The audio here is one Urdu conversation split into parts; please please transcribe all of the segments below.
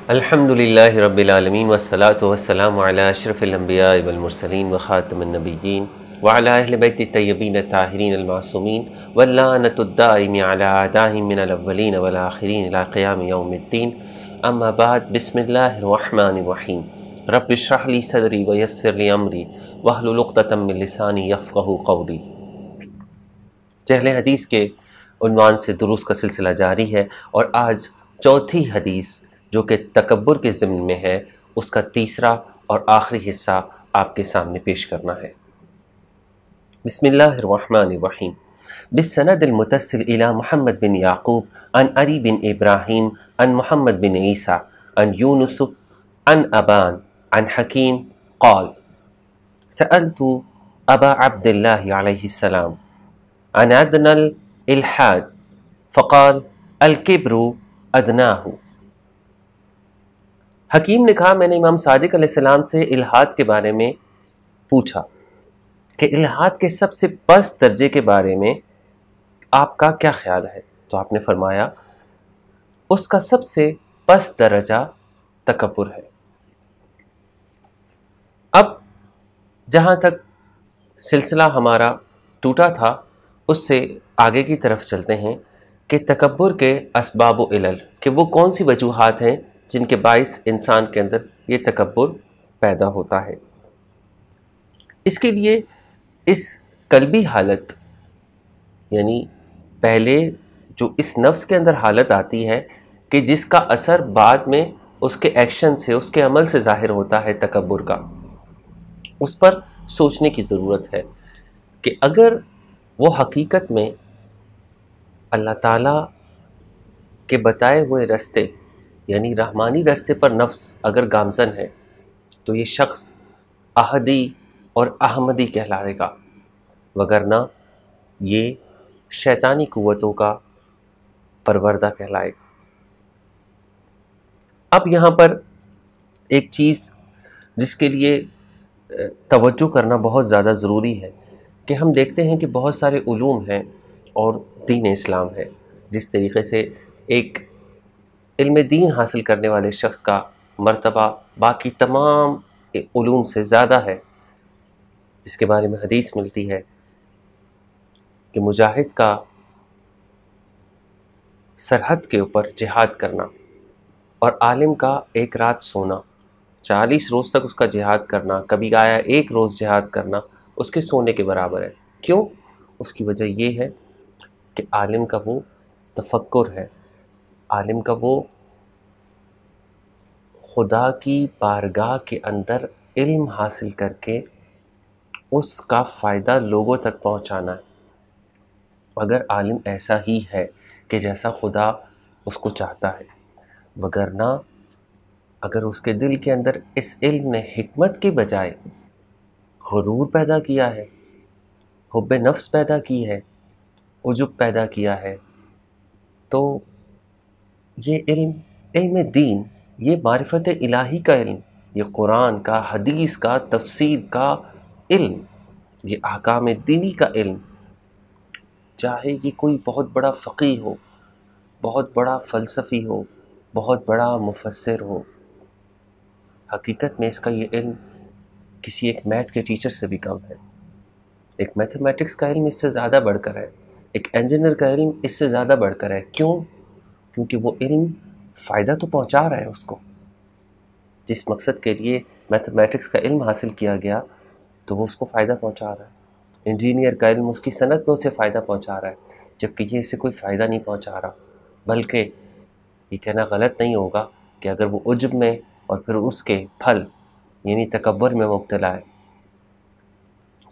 الحمدللہ رب العالمین والصلاة والسلام علی اشرف الانبیاء والمرسلین وخاتم النبیین وعلی اہل بیت الطیبین الطاہرین المعصومین واللعنۃ الدائم علی اعدائہم من الاولین والآخرین الی قیام یوم الدین. اما بعد، بسم اللہ الرحمن الرحیم. رب اشرح لی صدری ویسر لی امری واحلل عقدۃ من لسانی یفقہوا قولی. اہل حدیث کے عنوان سے دروس کا سلسلہ جاری ہے، اور آج چوتھی حدیث جو کہ تکبر کے ضمن میں ہے، اس کا تیسرا اور آخری حصہ آپ کے سامنے پیش کرنا ہے. بسم اللہ الرحمن الرحیم. بالسند المتصل الى محمد بن یعقوب عن علی بن ابراہیم عن محمد بن عیسیٰ عن یونس عن ابان عن حکیم قال سألت ابا عبد اللہ علیہ السلام عن ادنى الالحاد فقال الكبر ادناہ. حکیم نے کہا، میں نے امام صادق علیہ السلام سے الحاد کے بارے میں پوچھا کہ الحاد کے سب سے پست درجے کے بارے میں آپ کا کیا خیال ہے؟ تو آپ نے فرمایا اس کا سب سے پست درجہ تکبر ہے. اب جہاں تک سلسلہ ہمارا ٹوٹا تھا اس سے آگے کی طرف چلتے ہیں کہ تکبر کے اسباب و علل، کہ وہ کون سی وجوہات ہیں جن کے باعث انسان کے اندر یہ تکبر پیدا ہوتا ہے. اس کے لیے اس قلبی حالت، یعنی پہلے جو اس نفس کے اندر حالت آتی ہے کہ جس کا اثر بعد میں اس کے ایکشن سے، اس کے عمل سے ظاہر ہوتا ہے تکبر کا، اس پر سوچنے کی ضرورت ہے کہ اگر وہ حقیقت میں اللہ تعالیٰ کے بتائے ہوئے رستے، یعنی رحمانی رستے پر نفس اگر گامزن ہے تو یہ شخص احدی اور احمدی کہلائے گا، وگرنہ یہ شیطانی قوتوں کا پروردہ کہلائے گا. اب یہاں پر ایک چیز جس کے لیے توجہ کرنا بہت زیادہ ضروری ہے کہ ہم دیکھتے ہیں کہ بہت سارے علوم ہیں اور دین اسلام ہے. جس طریقے سے ایک علم دین حاصل کرنے والے شخص کا مرتبہ باقی تمام علوم سے زیادہ ہے، جس کے بارے میں حدیث ملتی ہے کہ مجاہد کا سرحد کے اوپر جہاد کرنا اور عالم کا ایک رات سونا، 40 روز تک اس کا جہاد کرنا، کبھی آیا ایک روز جہاد کرنا، اس کے سونے کے برابر ہے. کیوں؟ اس کی وجہ یہ ہے کہ عالم کا وہ تفکر ہے، عالم کا وہ خدا کی بارگاہ کے اندر علم حاصل کر کے اس کا فائدہ لوگوں تک پہنچانا ہے. اگر عالم ایسا ہی ہے کہ جیسا خدا اس کو چاہتا ہے، وگرنہ اگر اس کے دل کے اندر اس علم نے حکمت کے بجائے غرور پیدا کیا ہے، حب نفس پیدا کی ہے، عجب پیدا کیا ہے، تو یہ علم دین، یہ معرفت الہی کا علم، یہ قرآن کا، حدیث کا، تفسیر کا علم، یہ احکام دینی کا علم، چاہے یہ کوئی بہت بڑا فقیہ ہو، بہت بڑا فلسفی ہو، بہت بڑا مفسر ہو، حقیقت میں اس کا یہ علم کسی ایک میتھ کے ٹیچر سے بھی کم ہے. ایک میتھمیٹکس کا علم اس سے زیادہ بڑھ کر ہے، ایک انجینئر کا علم اس سے زیادہ بڑھ کر ہے. کیوں؟ کیونکہ وہ علم فائدہ تو پہنچا رہا ہے اس کو. جس مقصد کے لیے میتھمیٹکس کا علم حاصل کیا گیا تو وہ اس کو فائدہ پہنچا رہا ہے. انجینئر کا علم اس کی صنعت میں اسے فائدہ پہنچا رہا ہے، جبکہ یہ اسے کوئی فائدہ نہیں پہنچا رہا. بلکہ یہ کہنا غلط نہیں ہوگا کہ اگر وہ عجب میں اور پھر اس کے پھل یعنی تکبر میں مبتلا ہے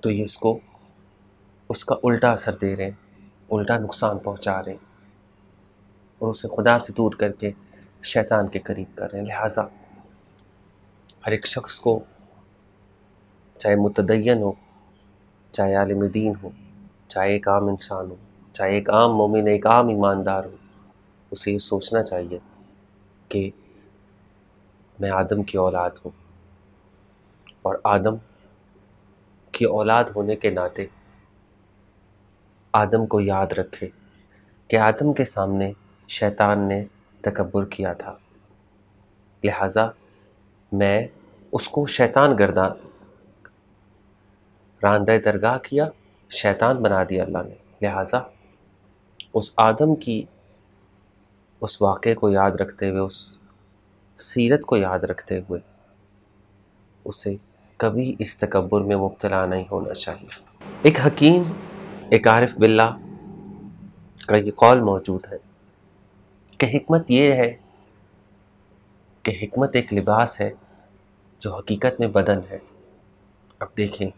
تو یہ اس کا الٹا اثر دے رہے ہیں، الٹا نقصان پہنچا رہے ہیں، اور اسے خدا سے دور کر کے شیطان کے قریب کر رہے ہیں. لہٰذا ہر ایک شخص کو، چاہے متدین ہو، چاہے عالم دین ہو، چاہے ایک عام انسان ہو، چاہے ایک عام مومن، ایک عام ایماندار ہو، اسے یہ سوچنا چاہیے کہ میں آدم کی اولاد ہوں، اور آدم کی اولاد ہونے کے ناطے آدم کو یاد رکھے کہ آدم کے سامنے شیطان نے تکبر کیا تھا، لہٰذا میں اس کو شیطان گردان راندہ درگاہ کیا، شیطان بنا دیا اللہ نے، لہٰذا اس آدم کی اس واقعے کو یاد رکھتے ہوئے، اس سیرت کو یاد رکھتے ہوئے اسے کبھی اس تکبر میں مبتلا نہیں ہونا چاہیے۔ ایک حکیم، ایک عارف باللہ کا یہ قول موجود ہے کہ حکمت یہ ہے کہ حکمت ایک لباس ہے جو حقیقت میں بدن ہے۔ اب دیکھیں،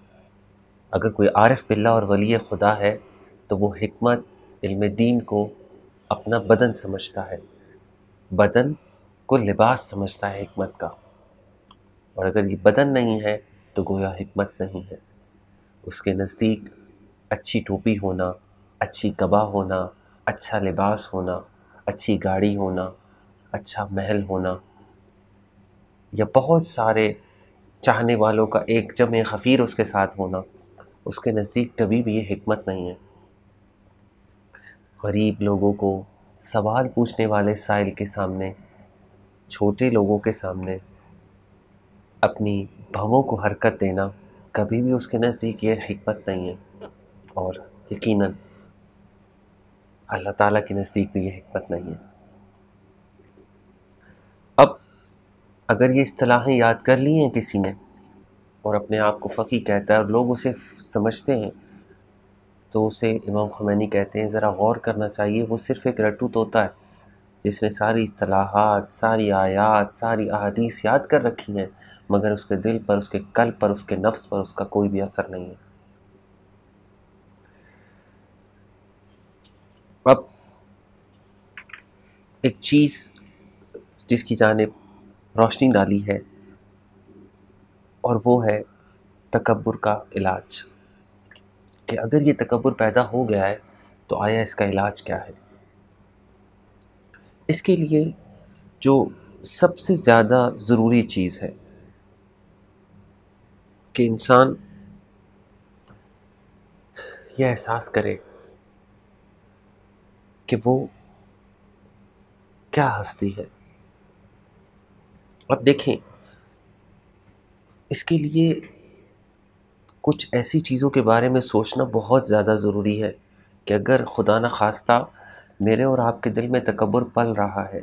اگر کوئی عارف باللہ اور ولی خدا ہے تو وہ حکمت، علم دین کو اپنا بدن سمجھتا ہے، بدن کو لباس سمجھتا ہے حکمت کا، اور اگر یہ بدن نہیں ہے تو گویا حکمت نہیں ہے۔ اس کے نزدیک اچھی ٹوپی ہونا، اچھی قبا ہونا، اچھا لباس ہونا، اچھی گاڑی ہونا، اچھا محل ہونا، یا بہت سارے چاہنے والوں کا ایک جمع خفیر اس کے ساتھ ہونا، اس کے نزدیک کبھی بھی یہ حکمت نہیں ہے۔ غریب لوگوں کو، سوال پوچھنے والے سائل کے سامنے، چھوٹے لوگوں کے سامنے اپنی بھووں کو حرکت دینا کبھی بھی اس کے نزدیک یہ حکمت نہیں ہے، اور یقیناً اللہ تعالیٰ کے نزدیک بھی یہ حکمت نہیں ہے۔ اب اگر یہ اصطلاحیں یاد کر لی ہیں کسی نے اور اپنے آپ کو فقیہ کہتا ہے اور لوگ اسے سمجھتے ہیں، تو اسے امام خمینی کہتے ہیں ذرا غور کرنا چاہیے، وہ صرف ایک رٹو طوطا ہے جس نے ساری اصطلاحات، ساری آیات، ساری احادیث یاد کر رکھی ہیں، مگر اس کے دل پر، اس کے قلب پر، اس کے نفس پر اس کا کوئی بھی اثر نہیں ہے۔ اب ایک چیز جس کی جانب روشنی ڈالی ہے، اور وہ ہے تکبر کا علاج، کہ اگر یہ تکبر پیدا ہو گیا ہے تو آیا اس کا علاج کیا ہے؟ اس کے لیے جو سب سے زیادہ ضروری چیز ہے کہ انسان یہ احساس کرے کہ وہ کیا ہستی ہے۔ اب دیکھیں، اس کے لیے کچھ ایسی چیزوں کے بارے میں سوچنا بہت زیادہ ضروری ہے کہ اگر خدا نخواستہ میرے اور آپ کے دل میں تکبر پل رہا ہے،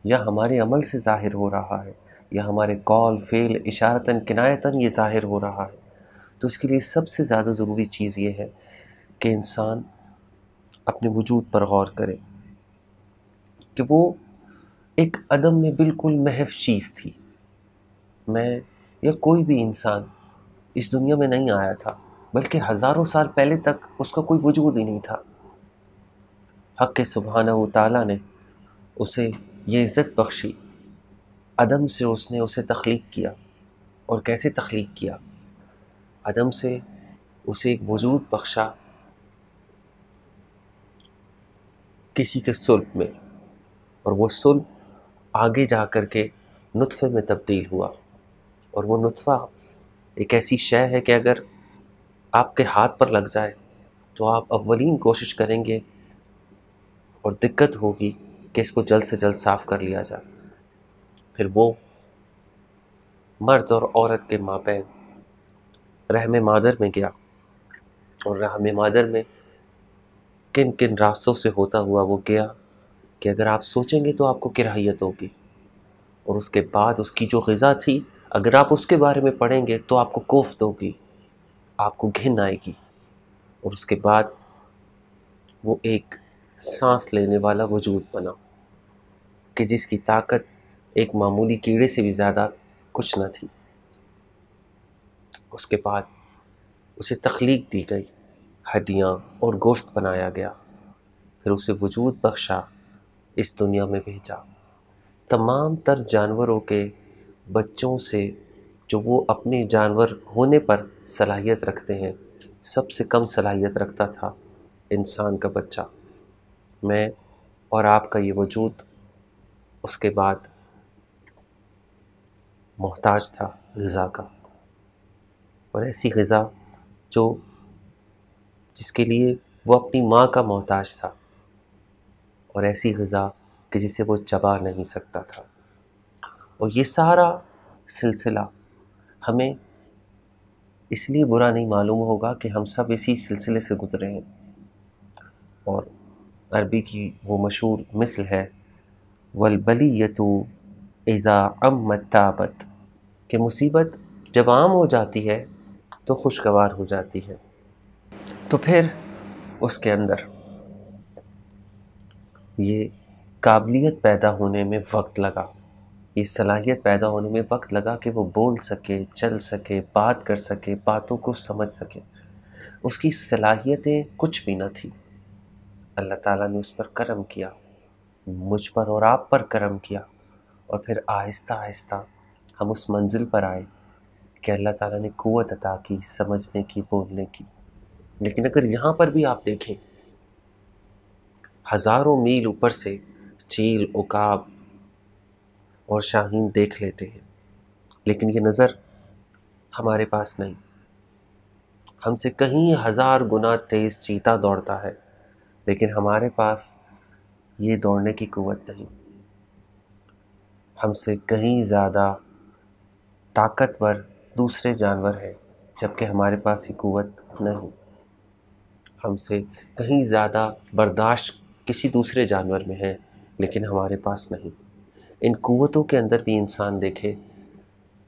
یا ہمارے عمل سے ظاہر ہو رہا ہے، یا ہمارے قول، فعل، اشارتاً، کنایتاً یہ ظاہر ہو رہا ہے، تو اس کے لیے سب سے زیادہ ضروری چیز یہ ہے کہ انسان اپنے وجود پر غور کرے کہ وہ ایک عدم میں بالکل محو چیز تھی۔ میں یا کوئی بھی انسان اس دنیا میں نہیں آیا تھا، بلکہ ہزاروں سال پہلے تک اس کا کوئی وجود ہی نہیں تھا۔ حق سبحانہ و تعالیٰ نے اسے یہ عزت بخشی، عدم سے اس نے اسے تخلیق کیا۔ اور کیسے تخلیق کیا؟ عدم سے اسے ایک وجود بخشا کسی کے صلب میں، اور وہ صلب آگے جا کر کے نطفے میں تبدیل ہوا، اور وہ نطفہ ایک ایسی شے ہے کہ اگر آپ کے ہاتھ پر لگ جائے تو آپ اولین کوشش کریں گے اور دقت ہوگی کہ اس کو جلد سے جلد صاف کر لیا جائے۔ پھر وہ مرد اور عورت کے مابین رحم مادر میں گیا، اور رحم مادر میں کن کن راستوں سے ہوتا ہوا وہ گیا کہ اگر آپ سوچیں گے تو آپ کو کراہیت ہوگی، اور اس کے بعد اس کی جو غذا تھی اگر آپ اس کے بارے میں پڑھیں گے تو آپ کو کوفت ہوگی، آپ کو گھن آئے گی، اور اس کے بعد وہ ایک سانس لینے والا وجود بنا کہ جس کی طاقت ایک معمولی کیڑے سے بھی زیادہ کچھ نہ تھی۔ اس کے بعد اسے تخلیق دی گئی، ہڈیاں اور گوشت بنایا گیا، پھر اسے وجود بخشا، اس دنیا میں بھیجا۔ تمام تر جانوروں کے بچوں سے جو وہ اپنے جانور ہونے پر صلاحیت رکھتے ہیں، سب سے کم صلاحیت رکھتا تھا انسان کا بچہ۔ میں اور آپ کا یہ وجود اس کے بعد محتاج تھا غذا کا، اور ایسی غذا جس کے لیے وہ اپنی ماں کا محتاج تھا، اور ایسی غذا کہ جسے وہ چبا نہیں سکتا تھا۔ اور یہ سارا سلسلہ ہمیں اس لیے برا نہیں معلوم ہوگا کہ ہم سب اسی سلسلے سے گزرے ہیں۔ اور عربی کی وہ مشہور مثل ہے وَالْبَلِيَّةُ إِذَا عَمَّتْ تَابَتْ، کہ مصیبت جب عام ہو جاتی ہے تو خوشگوار ہو جاتی ہے۔ تو پھر اس کے اندر یہ قابلیت پیدا ہونے میں وقت لگا، یہ صلاحیت پیدا ہونے میں وقت لگا کہ وہ بول سکے، چل سکے، بات کر سکے، باتوں کو سمجھ سکے۔ اس کی صلاحیتیں کچھ بھی نہ تھی۔ اللہ تعالیٰ نے اس پر کرم کیا، مجھ پر اور آپ پر کرم کیا، اور پھر آہستہ آہستہ ہم اس منزل پر آئے کہ اللہ تعالیٰ نے قوت عطا کی سمجھنے کی، بولنے کی۔ لیکن اگر یہاں پر بھی آپ دیکھیں، ہزاروں میل اوپر سے چیل، عقاب اور شاہین دیکھ لیتے ہیں، لیکن یہ نظر ہمارے پاس نہیں۔ ہم سے کہیں ہزار گنا تیز چیتا دوڑتا ہے، لیکن ہمارے پاس یہ دوڑنے کی قوت نہیں۔ ہم سے کہیں زیادہ طاقتور دوسرے جانور ہیں، جبکہ ہمارے پاس یہ قوت نہیں۔ ہم سے کہیں زیادہ برداشت کسی دوسرے جانور میں ہے، لیکن ہمارے پاس نہیں۔ ان قوتوں کے اندر بھی انسان دیکھے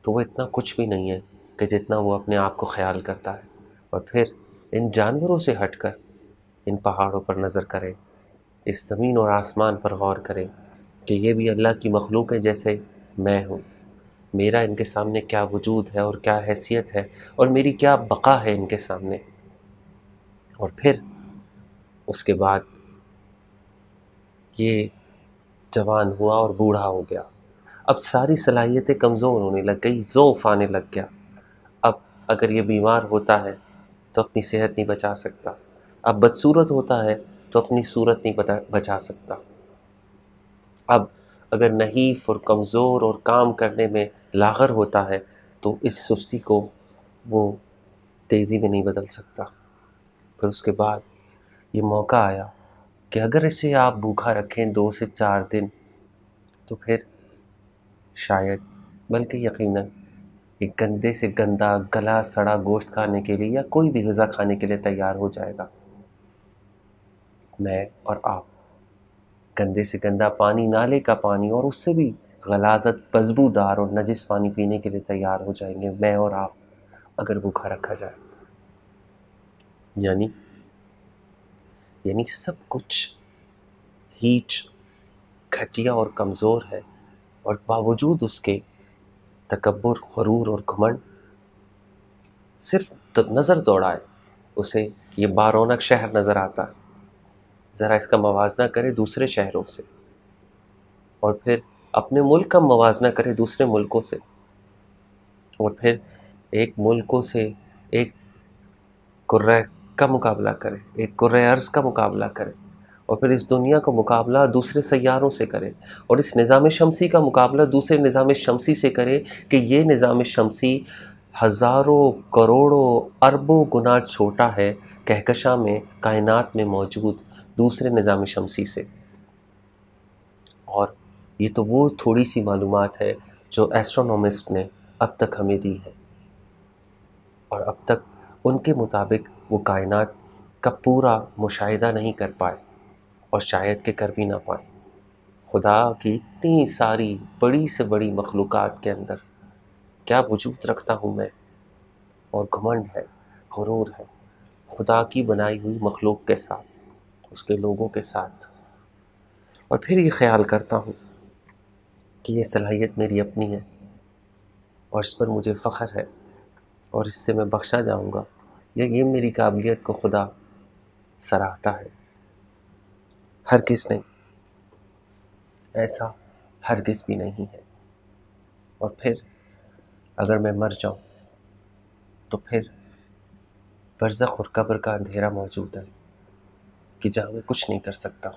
تو وہ اتنا کچھ بھی نہیں ہے کہ جتنا وہ اپنے آپ کو خیال کرتا ہے۔ اور پھر ان جانوروں سے ہٹ کر ان پہاڑوں پر نظر کرے، اس زمین اور آسمان پر غور کرے کہ یہ بھی اللہ کی مخلوق ہے جیسے میں ہوں، میرا ان کے سامنے کیا وجود ہے اور کیا حیثیت ہے، اور میری کیا بقا ہے ان کے سامنے۔ اور پھر اس کے بعد یہ جوان ہوا اور بوڑھا ہو گیا، اب ساری صلاحیتیں کمزور ہونے لگ گئی، ضعف آنے لگ گیا۔ اب اگر یہ بیمار ہوتا ہے تو اپنی صحت نہیں بچا سکتا، اب بدصورت ہوتا ہے تو اپنی صورت نہیں بچا سکتا، اب اگر نحیف اور کمزور اور کام کرنے میں لاغر ہوتا ہے تو اس سستی کو وہ تیزی میں نہیں بدل سکتا۔ پھر اس کے بعد یہ موقع آیا کہ اگر اسے آپ بھوکا رکھیں 2 سے 4 دن تو پھر شاید، بلکہ یقیناً، ایک گندے سے گندا گلا سڑا گوشت کھانے کے لیے یا کوئی بھی غذا کھانے کے لیے تیار ہو جائے گا۔ میں اور آپ گندے سے گندا پانی، نالے کا پانی، اور اس سے بھی غلاظت، بدبودار اور نجس پانی پینے کے لیے تیار ہو جائیں گے، میں اور آپ، اگر بھوکا رکھا جائے۔ یعنی سب کچھ ہیچ، گھٹیا اور کمزور ہے، اور باوجود اس کے تکبر، غرور اور گھمنڈ صرف نظر دوڑائے اسے یہ بارونق شہر نظر آتا ہے۔ ذرا اس کا موازنہ کرے دوسرے شہروں سے، اور پھر اپنے ملک کا موازنہ کرے دوسرے ملکوں سے، اور پھر ایک ملکوں سے ایک کرۂ کا مقابلہ کرے، ایک کرۂ ارض کا مقابلہ کرے، اور پھر اس دنیا کا مقابلہ دوسرے سیاروں سے کرے، اور اس نظام شمسی کا مقابلہ دوسرے نظام شمسی سے کرے کہ یہ نظام شمسی ہزاروں، کروڑوں، اربوں گنا چھوٹا ہے کہکشاں میں، کائنات میں موجود دوسرے نظام شمسی سے۔ اور یہ تو وہ تھوڑی سی معلومات ہے جو ایسٹرونومسٹ نے اب تک ہمیں دی ہے، اور اب تک ان کے مطابق وہ کائنات کا پورا مشاہدہ نہیں کر پائے، اور شاید کہ کر بھی نہ پائیں۔ خدا کی اتنی ساری بڑی سے بڑی مخلوقات کے اندر کیا وجود رکھتا ہوں میں، اور گھمنڈ ہے، غرور ہے خدا کی بنائی ہوئی مخلوق کے ساتھ، اس کے لوگوں کے ساتھ۔ اور پھر یہ خیال کرتا ہوں کہ یہ صلاحیت میری اپنی ہے، اور اس پر مجھے فخر ہے، اور اس سے میں بخشا جاؤں گا، یا یہ میری قابلیت کو خدا سراہتا ہے؟ ہرگز نہیں، ایسا ہرگز بھی نہیں ہے۔ اور پھر اگر میں مر جاؤں تو پھر برزخ اور قبر کا اندھیرا موجود ہے کہ جہاں میں کچھ نہیں کر سکتا،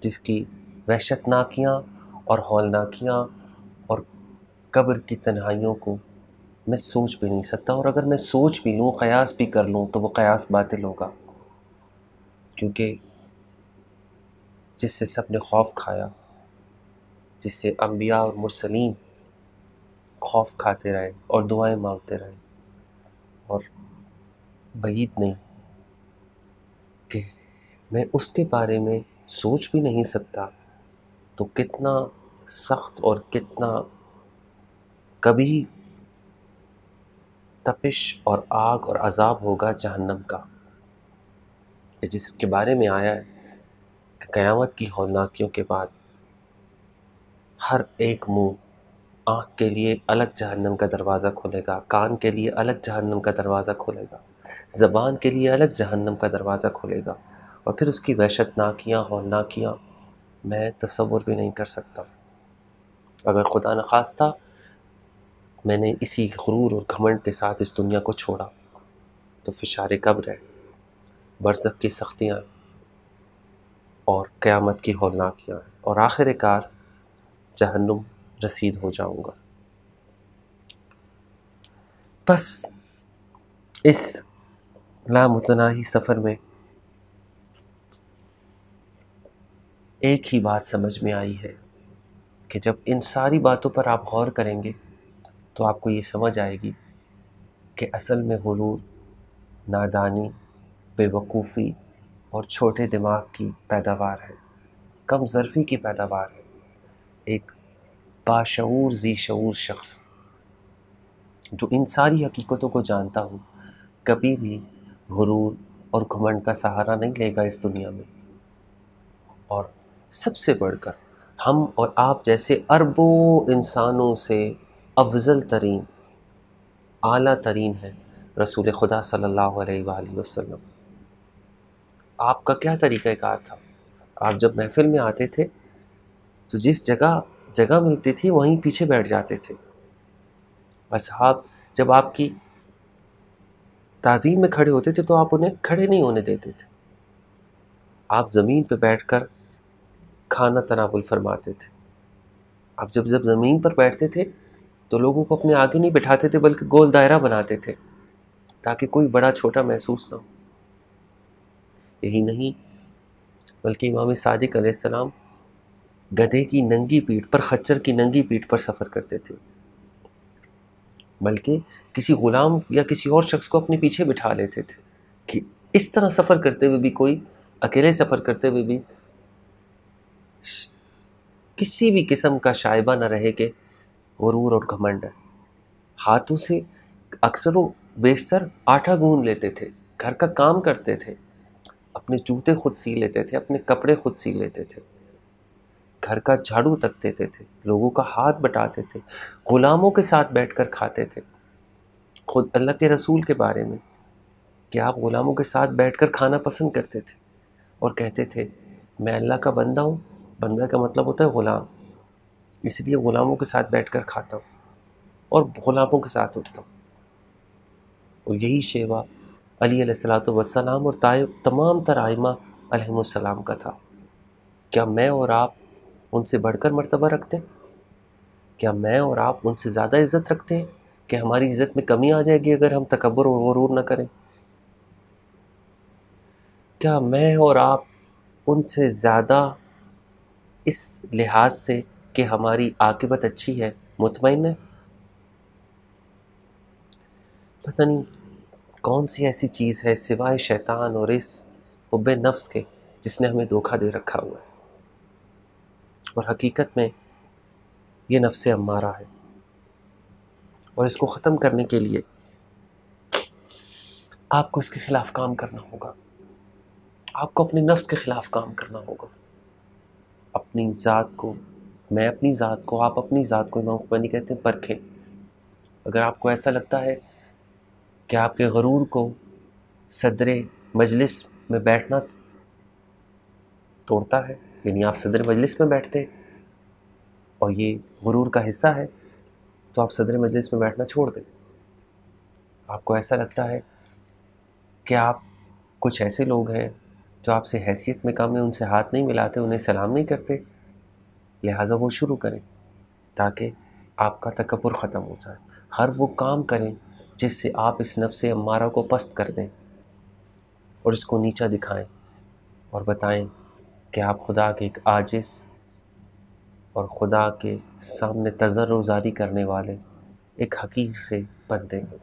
جس کی وحشتناکیاں اور ہولناکیاں اور قبر کی تنہائیوں کو میں سوچ بھی نہیں سکتا، اور اگر میں سوچ بھی لوں، قیاس بھی کر لوں تو وہ قیاس باطل ہوگا۔ کیونکہ جس سے سب نے خوف کھایا، جس سے انبیاء اور مرسلین خوف کھاتے رہے اور دعائیں مانگتے رہے، اور بعید نہیں کہ میں اس کے بارے میں سوچ بھی نہیں سکتا تو کتنا سخت اور کتنا کبھی تپش اور آگ اور عذاب ہوگا جہنم کا، جس کے بارے میں آیا ہے کہ قیامت کی ہولناکیوں کے بعد ہر ایک منہ، آنکھ کے لیے الگ جہنم کا دروازہ کھلے گا، کان کے لیے الگ جہنم کا دروازہ کھلے گا، زبان کے لیے الگ جہنم کا دروازہ کھلے گا، اور پھر اس کی وحشتناکیاں ہولناکیاں میں تصور بھی نہیں کر سکتا۔ اگر خدا نخواستہ میں نے اسی غرور اور گھمنڈ کے ساتھ اس دنیا کو چھوڑا تو فشار قبر ہے، برزخ کی سختیاں اور قیامت کی ہولناکیاں ہیں، اور آخر کار جہنم رسید ہو جاؤں گا۔ بس اس لامتناہی سفر میں ایک ہی بات سمجھ میں آئی ہے کہ جب ان ساری باتوں پر آپ غور کریں گے تو آپ کو یہ سمجھ آئے گی کہ اصل میں غرور نادانی، بے وقوفی اور چھوٹے دماغ کی پیداوار ہے، کم ظرفی کی پیداوار ہے۔ ایک باشعور ذی شعور شخص جو ان ساری حقیقتوں کو جانتا ہو کبھی بھی غرور اور گھمنڈ کا سہارا نہیں لے گا اس دنیا میں۔ اور سب سے بڑھ کر ہم اور آپ جیسے اربوں انسانوں سے افضل ترین، اعلیٰ ترین ہے رسول خدا صلی اللہ علیہ وآلہ وسلم۔ آپ کا کیا طریقہ کار تھا؟ آپ جب محفل میں آتے تھے تو جس جگہ ملتی تھی وہیں پیچھے بیٹھ جاتے تھے۔ اصحاب جب آپ کی تعظیم میں کھڑے ہوتے تھے تو آپ انہیں کھڑے نہیں ہونے دیتے تھے، آپ زمین پہ بیٹھ کر کھانا تناول فرماتے تھے۔ آپ جب زمین پر بیٹھتے تھے تو لوگوں کو اپنے آگے نہیں بٹھاتے تھے بلکہ گول دائرہ بناتے تھے تاکہ کوئی بڑا چھوٹا محسوس نہ ہو۔ یہی نہیں بلکہ امام صادق علیہ السلام گدھے کی ننگی پیٹھ پر، خچر کی ننگی پیٹھ پر سفر کرتے تھے، بلکہ کسی غلام یا کسی اور شخص کو اپنے پیچھے بٹھا لیتے تھے کہ اس طرح سفر کرتے ہوئے بھی، کوئی اکیلے سفر کرتے ہوئے بھی کسی بھی قسم کا شائبہ نہ رہے کہ غرور اور گھمنڈ ہے۔ ہاتھوں سے اکثر و بیشتر آٹا گوندھ لیتے تھے، گھر کا کام کرتے تھے، اپنے جوتے خود سی لیتے تھے، اپنے کپڑے خود سی لیتے تھے، گھر کا جھاڑو تک دیتے تھے، لوگوں کا ہاتھ بٹاتے تھے، غلاموں کے ساتھ بیٹھ کر کھاتے تھے۔ خود اللہ کے رسول کے بارے میں کہ آپ غلاموں کے ساتھ بیٹھ کر کھانا پسند کرتے تھے اور کہتے تھے میں اللہ کا بندہ ہوں، بندہ کا مطلب ہوتا ہے غلام، اس لیے غلاموں کے ساتھ بیٹھ کر کھاتا ہوں اور غلاموں کے ساتھ اٹھتا ہوں۔ اور یہی شیوا علی علیہ الصلوۃ والسلام اور تمام تر ائمہ علیہم السلام کا تھا۔ کیا میں اور آپ ان سے بڑھ کر مرتبہ رکھتے ہیں؟ کیا میں اور آپ ان سے زیادہ عزت رکھتے ہیں کہ ہماری عزت میں کمی آ جائے گی اگر ہم تکبر اور غرور نہ کریں؟ کیا میں اور آپ ان سے زیادہ اس لحاظ سے کہ ہماری عاقبت اچھی ہے مطمئن ہے؟ پتہ نہیں کون سی ایسی چیز ہے سوائے شیطان اور اس حب نفس کے جس نے ہمیں دھوکہ دے رکھا ہوا ہے، اور حقیقت میں یہ نفس امارہ ہے، اور اس کو ختم کرنے کے لیے آپ کو اس کے خلاف کام کرنا ہوگا، آپ کو اپنے نفس کے خلاف کام کرنا ہوگا، اپنی ذات کو، میں اپنی ذات کو، آپ اپنی ذات کو، امام خمینی کہتے ہیں پرکھیں۔ اگر آپ کو ایسا لگتا ہے کہ آپ کے غرور کو صدر مجلس میں بیٹھنا توڑتا ہے، یعنی آپ صدر مجلس میں بیٹھتے اور یہ غرور کا حصہ ہے، تو آپ صدر مجلس میں بیٹھنا چھوڑ دیں۔ آپ کو ایسا لگتا ہے کہ آپ کچھ ایسے لوگ ہیں جو آپ سے حیثیت میں کم ہیں، ان سے ہاتھ نہیں ملاتے، انہیں سلام نہیں کرتے، لہٰذا وہ شروع کریں تاکہ آپ کا تکبر ختم ہو جائے۔ ہر وہ کام کریں جس سے آپ اس نفس امارہ کو پست کر دیں اور اس کو نیچا دکھائیں، اور بتائیں کہ آپ خدا کے ایک عاجز اور خدا کے سامنے تضرع زاری کرنے والے ایک حقیر سے بندے ہیں،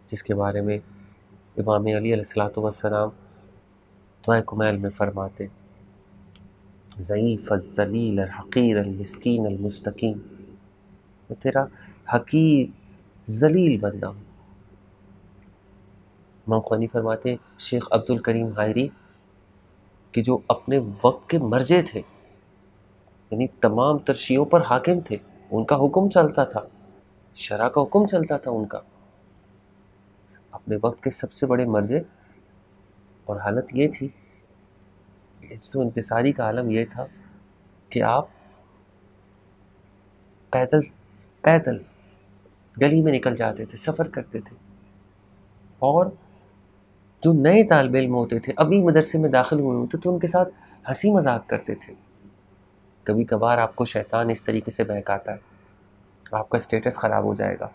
جس کے بارے میں امام علی علیہ الصلوۃ والسلام دعائے کمیل میں فرماتے، ضعیف الذلیل الحقیر المسکین المستقیم، میں تیرا حقیر ذلیل بندہ ہوں۔ امام خوانی فرماتے شیخ عبد الکریم حائری کہ جو اپنے وقت کے مرجع تھے، یعنی تمام تر شیعوں پر حاکم تھے، ان کا حکم چلتا تھا، شرع کا حکم چلتا تھا ان کا، اپنے وقت کے سب سے بڑے مرجع، اور حالت یہ تھی، عجز و انکساری کا عالم یہ تھا کہ آپ پیدل گلی میں نکل جاتے تھے، سفر کرتے تھے، اور جو نئے طالب علم ہوتے تھے، ابھی مدرسے میں داخل ہوئے ہوتے تو ان کے ساتھ ہنسی مذاق کرتے تھے۔ کبھی کبھار آپ کو شیطان اس طریقے سے بہکاتا ہے، آپ کا اسٹیٹس خراب ہو جائے گا،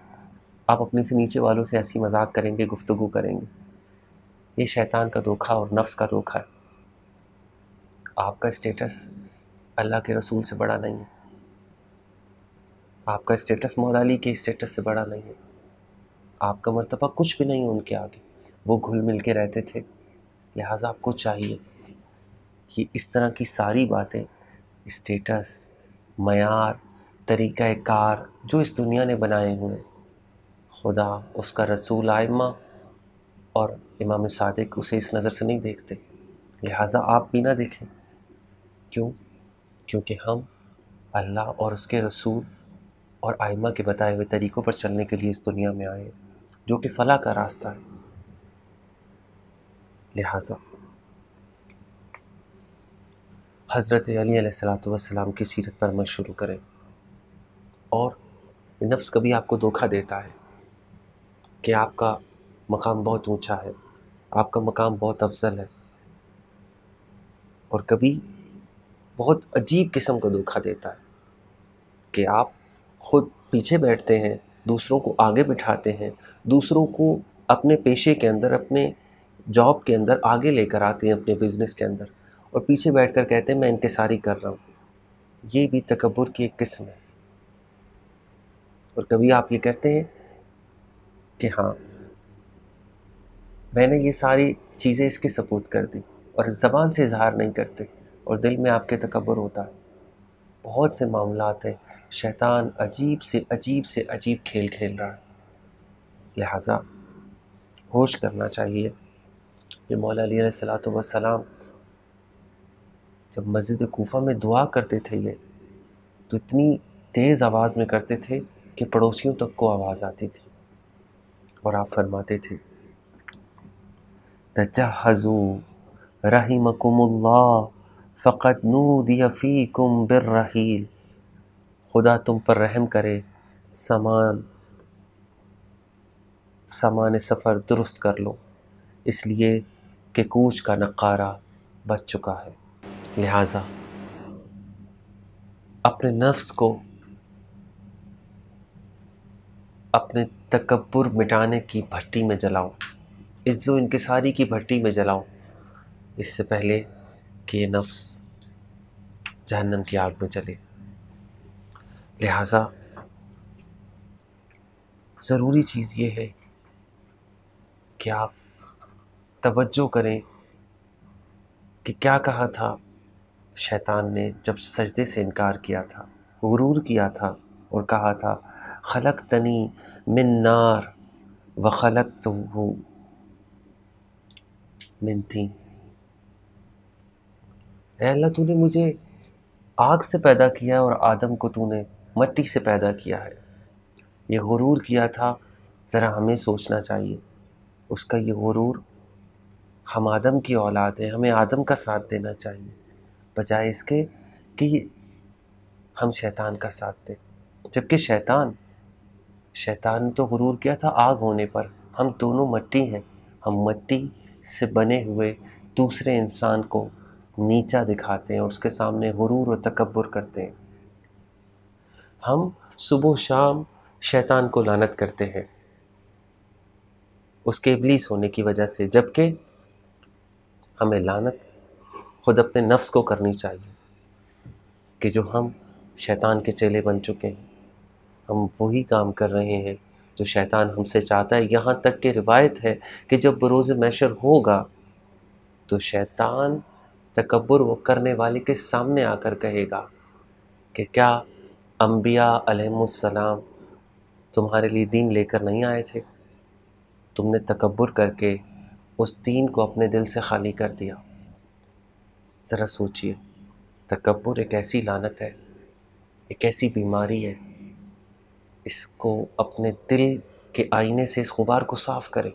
آپ اپنے سے نیچے والوں سے ہنسی مذاق کریں گے، گفتگو کریں گے، یہ شیطان کا دھوکہ اور نفس کا دھوکہ ہے۔ آپ کا اسٹیٹس اللہ کے رسول سے بڑا نہیں ہے، آپ کا اسٹیٹس مولا علی کے اسٹیٹس سے بڑا نہیں ہے، آپ کا مرتبہ کچھ بھی نہیں ہے ان کے آگے، وہ گھل مل کے رہتے تھے۔ لہٰذا آپ کو چاہیے کہ اس طرح کی ساری باتیں، اسٹیٹس، معیار، طریقہ کار جو اس دنیا نے بنائے ہوئے، خدا، اس کا رسول، ائمہ اور امام صادق اسے اس نظر سے نہیں دیکھتے، لہٰذا آپ بھی نہ دیکھیں۔ کیوں؟ کیونکہ ہم اللہ اور اس کے رسول اور ائمہ کے بتائے ہوئے طریقوں پر چلنے کے لیے اس دنیا میں آئے، جو کہ فلاح کا راستہ ہے۔ لہٰذا حضرت علی علیہ الصلوۃ والسلام کی سیرت پر عمل شروع کریں، اور نفس کبھی آپ کو دھوکہ دیتا ہے کہ آپ کا مقام بہت اونچا ہے، آپ کا مقام بہت افضل ہے، اور کبھی بہت عجیب قسم کا دھوکہ دیتا ہے کہ آپ خود پیچھے بیٹھتے ہیں، دوسروں کو آگے بٹھاتے ہیں، دوسروں کو اپنے پیشے کے اندر، اپنے جاب کے اندر آگے لے کر آتے ہیں، اپنے بزنس کے اندر، اور پیچھے بیٹھ کر کہتے ہیں میں انکساری کر رہا ہوں۔ یہ بھی تکبر کی ایک قسم ہے۔ اور کبھی آپ یہ کہتے ہیں کہ ہاں میں نے یہ ساری چیزیں اس کے سپورٹ کر دی، اور زبان سے اظہار نہیں کرتے، اور دل میں آپ کے تکبر ہوتا ہے۔ بہت سے معاملات ہیں، شیطان عجیب سے عجیب کھیل کھیل رہا ہے، لہٰذا ہوش کرنا چاہیے۔ یہ مولا علی علیہ الصلوۃ والسلام جب مسجد کوفہ میں دعا کرتے تھے یہ تو اتنی تیز آواز میں کرتے تھے کہ پڑوسیوں تک کو آواز آتی تھی، اور آپ فرماتے تھے تجہزوا رحمکم اللہ فقد نودی فیکم بالرحیل، خدا تم پر رحم کرے، سامان سفر درست کر لو، اس لیے کہ کوچ کا نقارہ بچ چکا ہے۔ لہٰذا اپنے نفس کو اپنے تکبر مٹانے کی بھٹی میں جلاؤ، عجز و انکساری کی بھٹی میں جلاؤ، اس سے پہلے کہ یہ نفس جہنم کی آگ میں جلے۔ لہٰذا ضروری چیز یہ ہے کہ آپ توجہ کریں کہ کیا کہا تھا شیطان نے جب سجدے سے انکار کیا تھا، غرور کیا تھا، اور کہا تھا خلقتنی من نار وخلقتہ من طین، اے اللہ تو نے مجھے آگ سے پیدا کیا اور آدم کو تو نے مٹی سے پیدا کیا ہے۔ یہ غرور کیا تھا، ذرا ہمیں سوچنا چاہیے، اس کا یہ غرور، ہم آدم کی اولاد ہیں، ہمیں آدم کا ساتھ دینا چاہیے، بجائے اس کے کہ ہم شیطان کا ساتھ دیں۔ جبکہ شیطان تو غرور کیا تھا آگ ہونے پر، ہم دونوں مٹی ہیں، ہم مٹی سے بنے ہوئے دوسرے انسان کو نیچا دکھاتے ہیں اور اس کے سامنے غرور و تکبر کرتے ہیں۔ ہم صبح و شام شیطان کو لعنت کرتے ہیں اس کے ابلیس ہونے کی وجہ سے، جبکہ ہمیں لعنت خود اپنے نفس کو کرنی چاہیے کہ جو ہم شیطان کے چیلے بن چکے ہیں، ہم وہی کام کر رہے ہیں جو شیطان ہم سے چاہتا ہے. یہاں تک کہ روایت ہے کہ جب بروز محشر ہوگا تو شیطان تکبر وہ کرنے والے کے سامنے آ کر کہے گا کہ کیا انبیاء علیہم السلام تمہارے لیے دین لے کر نہیں آئے تھے؟ تم نے تکبر کر کے اس دین کو اپنے دل سے خالی کر دیا. ذرا سوچئے، تکبر ایک ایسی لعنت ہے، ایک ایسی بیماری ہے، اس کو اپنے دل کے آئینے سے اس غبار کو صاف کریں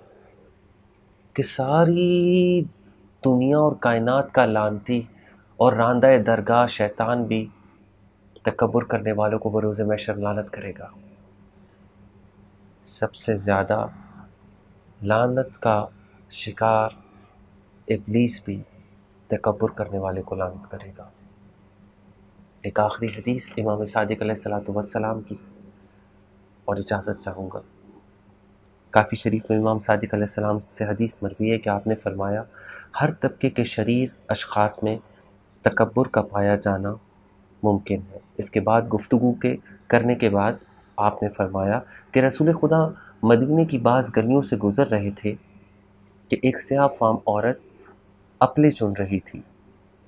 کہ ساری دنیا اور کائنات کا لعنتی اور راندہ درگاہ شیطان بھی تکبر کرنے والوں کو بروز محشر لعنت کرے گا. سب سے زیادہ لعنت کا شکار ابلیس بھی تکبر کرنے والے کو لعنت کرے گا. ایک آخری حدیث امام صادق علیہ السلام کی، اور اجازت چاہوں گا. کافی شریف میں امام صادق علیہ السلام سے حدیث مروی ہے کہ آپ نے فرمایا ہر طبقے کے شریر اشخاص میں تکبر کا پایا جانا ممکن ہے. اس کے بعد گفتگو کرنے کے بعد آپ نے فرمایا کہ رسول خدا مدینے کی بعض گلیوں سے گزر رہے تھے کہ ایک سیاہ فام عورت اپلے چن رہی تھی.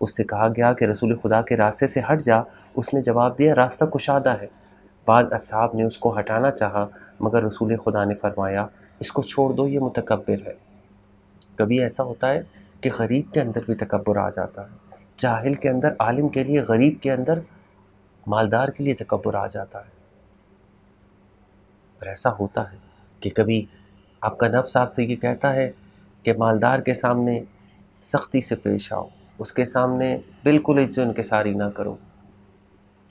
اس سے کہا گیا کہ رسول خدا کے راستے سے ہٹ جا. اس نے جواب دیا راستہ کشادہ ہے. بعض اصحاب نے اس کو ہٹانا چاہا مگر رسول خدا نے فرمایا اس کو چھوڑ دو، یہ متکبر ہے. کبھی ایسا ہوتا ہے کہ غریب کے اندر بھی تکبر آ جاتا ہے، جاہل کے اندر عالم کے لیے، غریب کے اندر مالدار کے لیے تکبر آ جاتا ہے. اور ایسا ہوتا ہے کہ کبھی آپ کا نفس آپ سے یہ کہتا ہے کہ مالدار کے سامنے سختی سے پیش آؤ، اس کے سامنے بالکل عزت انکساری نہ کرو،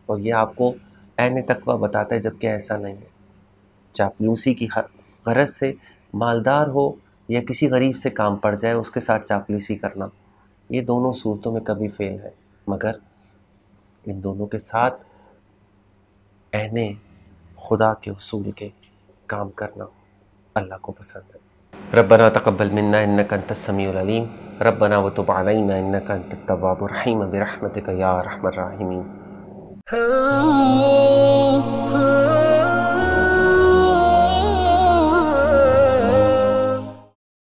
اور یہ آپ کو عین تقویٰ بتاتا ہے، جبکہ ایسا نہیں ہے. چاپلوسی کی غرض سے مالدار ہو یا کسی غریب سے کام پڑ جائے اس کے ساتھ چاپلوسی کرنا، یہ دونوں صورتوں میں کبھی فیل ہے، مگر ان دونوں کے ساتھ عین خدا کے اصول کے کام کرنا اللہ کو پسند ہے. ربنا تقبل منا انك انت السميع العليم ربنا وتب علينا انك انت التواب الرحيم برحمتك يا ارحم الراحمين.